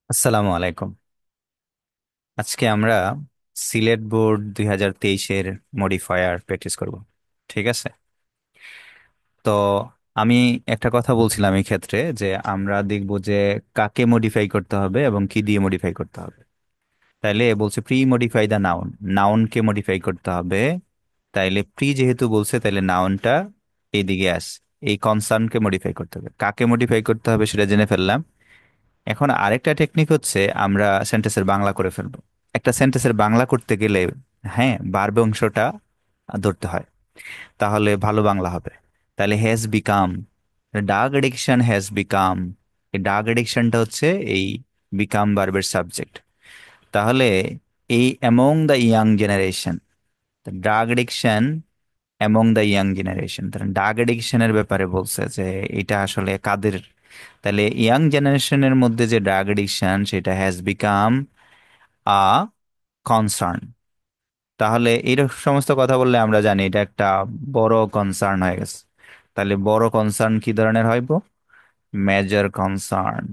আসসালামু আলাইকুম। আজকে আমরা সিলেট বোর্ড 2023-এর মডিফায়ার প্র্যাকটিস করব। ঠিক আছে। তো আমি একটা কথা বলছিলাম এই ক্ষেত্রে যে আমরা দেখব যে কাকে মডিফাই করতে হবে এবং কি দিয়ে মডিফাই করতে হবে। তাইলে বলছে প্রি মডিফাই দা নাউন, নাউনকে মডিফাই করতে হবে। তাইলে প্রি যেহেতু বলছে তাইলে নাউনটা এইদিকে আস, এই কনসার্নকে মডিফাই করতে হবে। কাকে মডিফাই করতে হবে সেটা জেনে ফেললাম। এখন আরেকটা টেকনিক হচ্ছে আমরা সেন্টেন্সের বাংলা করে ফেলবো। একটা সেন্টেন্সের বাংলা করতে গেলে হ্যাঁ ভার্ব অংশটা ধরতে হয়, তাহলে ভালো বাংলা হবে। তাহলে has become, drug addiction has become, এই ডাগ এডিকশনটা হচ্ছে এই বিকাম ভার্বের সাবজেক্ট। তাহলে এই among the young generation, drug addiction among the young generation, drug এডিকশনের ব্যাপারে বলছে যে এটা আসলে কাদের। তাহলে ইয়াং জেনারেশনের মধ্যে যে ড্রাগ এডিকশন সেটা হ্যাজ বিকাম আ কনসার্ন। তাহলে এই সমস্ত কথা বললে আমরা জানি এটা একটা বড় কনসার্ন হয়ে গেছে। তাহলে বড় কনসার্ন কি ধরনের হইব? Major concern,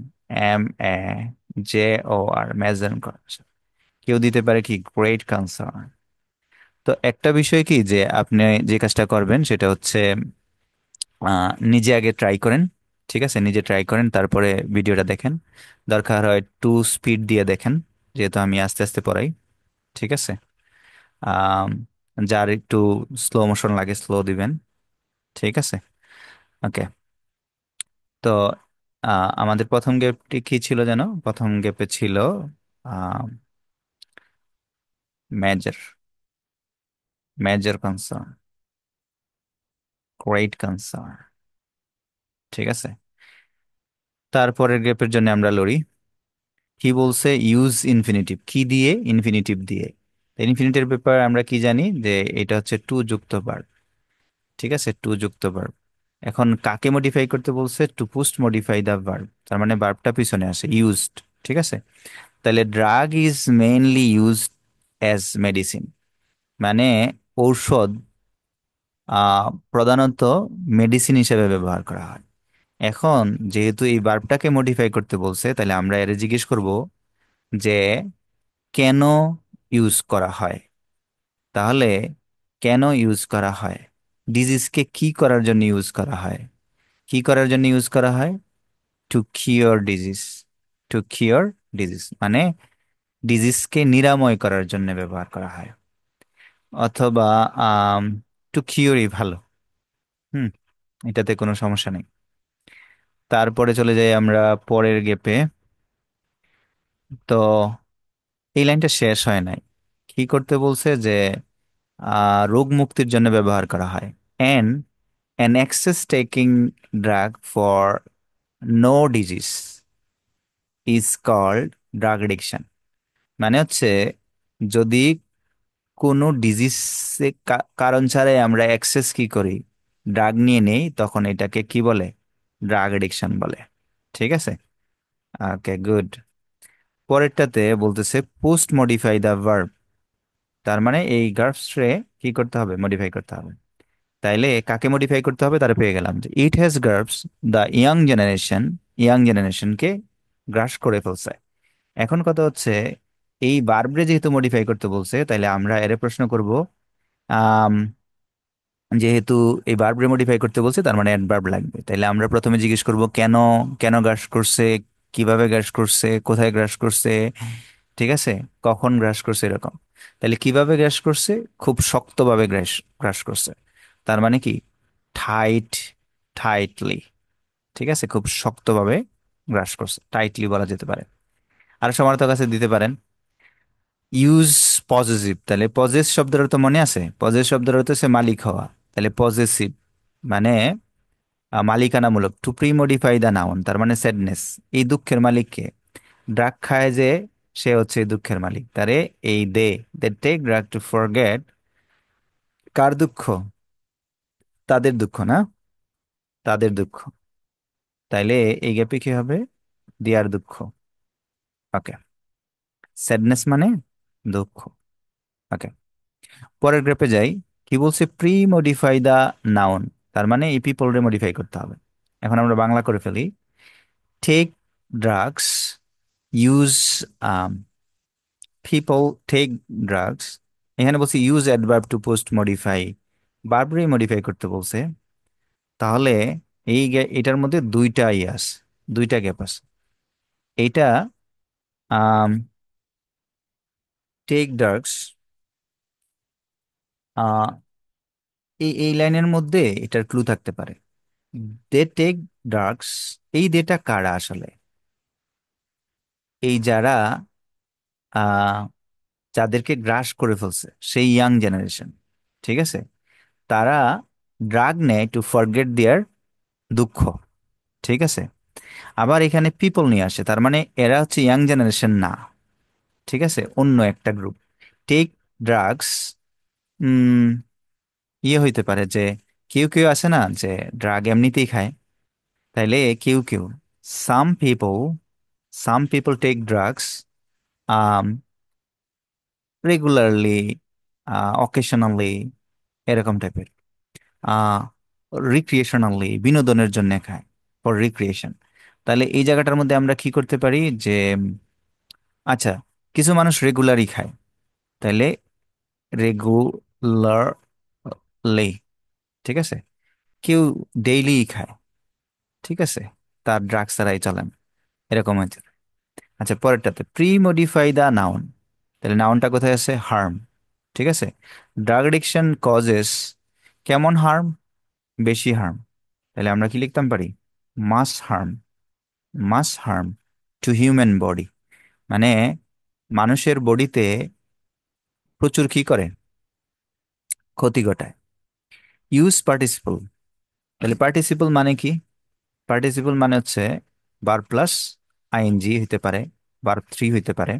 MAJOR, major concern. কেউ দিতে পারে কি গ্রেট কনসার্ন। তো একটা বিষয় কি যে আপনি যে কাজটা করবেন সেটা হচ্ছে নিজে আগে ট্রাই করেন। ঠিক আছে, নিজে ট্রাই করেন, তারপরে ভিডিওটা দেখেন। দরকার হয় টু স্পিড দিয়ে দেখেন, যেহেতু আমি আস্তে আস্তে পড়াই। ঠিক আছে। আম, যার একটু স্লো মোশন লাগে স্লো দিবেন। ঠিক আছে। ওকে। তো আমাদের প্রথম গেপটি কি ছিল যেন? প্রথম গেপে ছিল major, major concern, great concern. ঠিক আছে। তারপরের গেপের জন্য আমরা লড়ি। কি বলছে? Use infinitive. কি দিয়ে? ইনফিনিটিভ দিয়ে। ইনফিনিটিভ ব্যাপারে আমরা কি জানি যে এটা হচ্ছে টু যুক্ত ভার্ব। ঠিক আছে, টু যুক্ত ভার্ব। এখন কাকে মডিফাই করতে বলছে? To post modify the verb, তার মানে ভার্বটা পিছনে আসে, ইউজড। ঠিক আছে। তাহলে drug is mainly used as medicine, মানে ঔষধ প্রধানত মেডিসিন হিসেবে ব্যবহার করা হয়। এখন যেহেতু এই ভার্বটাকে মডিফাই করতে বলছে, তাহলে আমরা এর জিজ্ঞেস করব যে কেন ইউজ করা হয়। তাহলে কেন ইউজ করা হয়? ডিজিজকে কি করার জন্য ইউজ করা হয়? কি করার জন্য ইউজ করা হয়? Two cure disease. Two cure disease মানে ডিজিজকে নিরাময় করার জন্য ব্যবহার করা হয়। অথবা টু কিওরই ভালো। হুম, এটাতে কোনো সমস্যা নেই। তারপরে চলে যাই আমরা পরের গেপে। তো এই লাইনটা শেষ হয় নাই। কি করতে বলছে যে রোগ মুক্তির জন্য ব্যবহার করা হয়। N an excess taking drug for no disease is called drug addiction। মানে হচ্ছে যদি কোনো ডিজিজ কারণ ছাড়াই আমরা এক্সেস কি করি, ড্রাগ নিয়ে নেই, তখন এটাকে কি বলে? ড্রাগ এডিকশন বলে। ঠিক আছে। ওকে, গুড। পরেরটাতে বলতেছে পোস্ট মডিফাই দা ভার্ব, তার মানে এই ভার্বসে কি করতে হবে? মডিফাই করতে হবে। তাইলে কাকে মডিফাই করতে হবে তারা পেয়ে গেলাম যে it has grabbed the young generation, young জেনারেশনকে গ্রাস করে ফেলছে। এখন কথা হচ্ছে এই ভার্বরে যেহেতু মডিফাই করতে বলছে, তাইলে আমরা এর প্রশ্ন করব আম, যেহেতু এই ভার্বরে মডিফাই করতে বলছে তার মানে অ্যাডভার্ব লাগবে। তাইলে আমরা প্রথমে জিজ্ঞেস করব কেন, কেন গ্রাস করছে, কিভাবে গ্রাস করছে, কোথায় গ্রাস করছে। ঠিক আছে, কখন গ্রাস করছে এরকম। তাহলে কিভাবে গ্রাস করছে? খুব শক্তভাবে গ্রাস গ্রাস করছে। তার মানে কি? Tight, tightly. ঠিক আছে, খুব শক্তভাবে গ্রাস করছে, টাইটলি বলা যেতে পারে। আর সমার্থক কাছে দিতে পারেন ইউজ পজেসিভ। তাহলে পজেস শব্দের অর্থ মনে আছে? পজেস শব্দের অর্থ হচ্ছে মালিক হওয়া। তাহলে পজেসিভ মানে মালিকানামূলক। To pre modify the noun, তার মানে স্যাডনেস। এই দুঃখের মালিককে, ড্রাগ খায় যে সে হচ্ছে এই দুঃখের মালিক। তারে এই they take drug to forget, কার দুঃখ? তাদের দুঃখ না, তাদের দুঃখ। তাইলে এই গ্যাপে কি হবে? দিয়ার দুঃখ। ওকে। স্যাডনেস মানে দুঃখ। ওকে। পরের গ্রাফে যাই। কি বলছে? প্রি মডিফাই দা নাউন, তার মানে এই পিপল রে মডিফাই করতে হবে। এখন আমরা বাংলা করে ফেলি। Take drugs use people take drugs, এখানে বলছে use adverb to post modify, বারবারই মডিফাই করতে বলছে। তাহলে এটার মধ্যে দুইটা ইয়াস, দুইটা গ্যাপ আছে। এইটা টেক ড্রাগস, এই লাইনের মধ্যে এটার ক্লু থাকতে পারে। দে টেক ড্রাগস, এই ডেটা কারা আসলে? এই যারা আহ যাদেরকে গ্রাস করে ফেলছে, সেই ইয়াং জেনারেশন, ঠিক আছে, তারা ড্রাগ নেয় টু ফরগেট দেয়ার দুঃখ, ঠিক আছে। আবার এখানে পিপল নিয়ে আসে, তার মানে এরা হচ্ছে ইয়াং জেনারেশন না, ঠিক আছে, অন্য একটা গ্রুপ। টেক ড্রাগস, ইয়ে হইতে পারে যে কেউ কেউ আছে না যে ড্রাগ এমনিতেই খায়, তাইলে কেউ কেউ, some people, some people take drugs regularly, occasionally, এরকম টাইপের, রিক্রিয়েশনালি, বিনোদনের জন্য খায়, ফর রিক্রিয়েশন। তাহলে এই জায়গাটার মধ্যে আমরা কি করতে পারি যে আচ্ছা, কিছু মানুষ রেগুলারই খায়, তাহলে রেগুলারলি, ঠিক আছে। কেউ ডেইলি খায়, ঠিক আছে, তার ড্রাগস ছাড়াই চলেন, এরকম হয়েছে। আচ্ছা, পরেরটাতে প্রি মডিফাই দা নাউন, তাহলে নাউনটা কোথায় আছে? হার্ম, ঠিক আছে। ড্রাগ এডিকশন কজেস কেমন হার্ম? বেশি হার্ম। তাহলে আমরা কি লিখতাম পারি? Mass harm, mass harm to human body, মানে মানুষের বডিতে প্রচুর কি করে? ক্ষতি ঘটায়। ইউজ পার্টিসিপল, তাহলে পার্টিসিপল মানে কি? পার্টিসিপল মানে হচ্ছে বার প্লাস আইএনজি হইতে পারে, বার থ্রি হইতে পারে।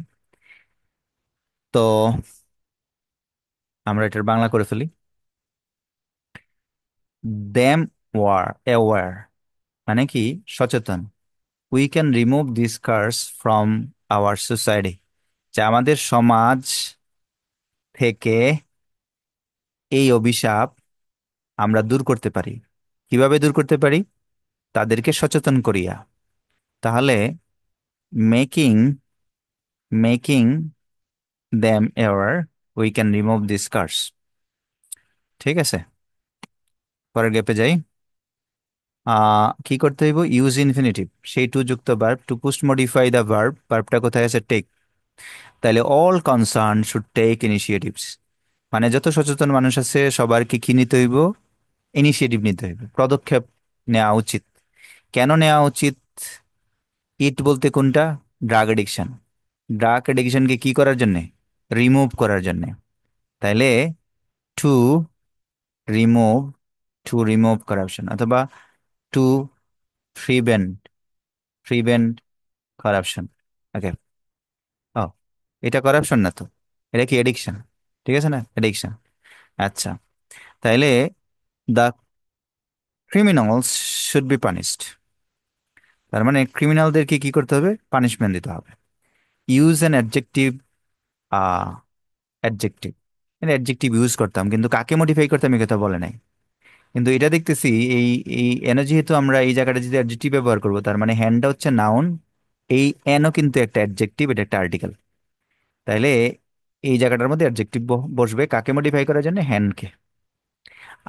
তো আমরা এটার বাংলা করে ফেলি, দ্যাম ওয়ার অ্যাওয়ার, মানে কি? সচেতন। We can remove this curse from our society, যে আমাদের সমাজ থেকে এই অভিশাপ আমরা দূর করতে পারি। কিভাবে দূর করতে পারি? তাদেরকে সচেতন করিয়া। তাহলে making, making them aware, we can remove this curse, ঠিক আছে। পরের গ্যাপে যাই। কি করতে হইব? ইউজ ইনফিনিটিভ, সেই টু যুক্ত verb to post modify the verb, ভার্বটা কোথায় আছে? টেক। তাহলে all concern should take initiatives, মানে যত সচেতন মানুষ আছে সবার কি কি নিতে হইব? ইনিশিয়েটিভ নিতে হইব, পদক্ষেপ নেওয়া উচিত। কেন নেওয়া উচিত? ইট বলতে কোনটা? Drug addiction. ড্রাগ এডিকশনকে কি করার জন্যে? রিমুভ করার জন্যে। তাইলে to remove, to remove corruption, অথবা টু প্রিভেন্ট, প্রিভেন্ট করাপশন। ওকে। ও, এটা করাপশন না তো, এটা কি এডিকশন, ঠিক আছে না, এডিকশন। আচ্ছা, তাইলে the criminals should be punished, তার মানে ক্রিমিনালদেরকে কি করতে হবে? পানিশমেন্ট দিতে হবে। Use an adjective, adjective, adjective use করতাম, কিন্তু কাকে মডিফাই করতাম এই কথা বলে নাই। কিন্তু এটা দেখতেছি এই এই এনও, যেহেতু আমরা এই জায়গাটা যদি অ্যাডজেক্টিভ ব্যবহার করবো, তার মানে হ্যান্ডটা হচ্ছে নাউন, এই এনও কিন্তু একটা অ্যাডজেক্টিভ, এটা একটা আর্টিকেল। তাইলে এই জায়গাটার মধ্যে অ্যাডজেক্টিভ বসবে কাকে মডিফাই করার জন্য? হ্যান্ডকে।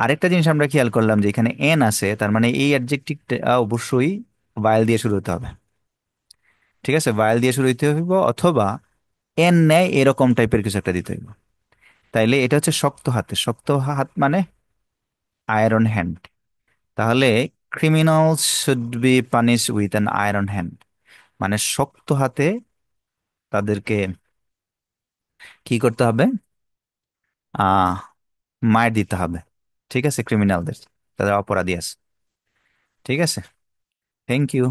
আরেকটা জিনিস আমরা খেয়াল করলাম যে এখানে এন আছে, তার মানে এই অ্যাডজেক্টিভটা অবশ্যই ভায়েল দিয়ে শুরু হতে হবে, ঠিক আছে, ভায়েল দিয়ে শুরু হইতে হইব, অথবা এন নেয় এরকম টাইপের কিছু একটা দিতে হইব। তাইলে এটা হচ্ছে শক্ত হাতে, শক্ত হাত মানে আয়রন হ্যান্ড। তাহলে criminals should be punish with an iron hand, মানে শক্ত হাতে তাদেরকে কি করতে হবে? আহ মার দিতে হবে, ঠিক আছে, ক্রিমিনালদের, তাদের অপরাধী আছে, ঠিক আছে। Thank you.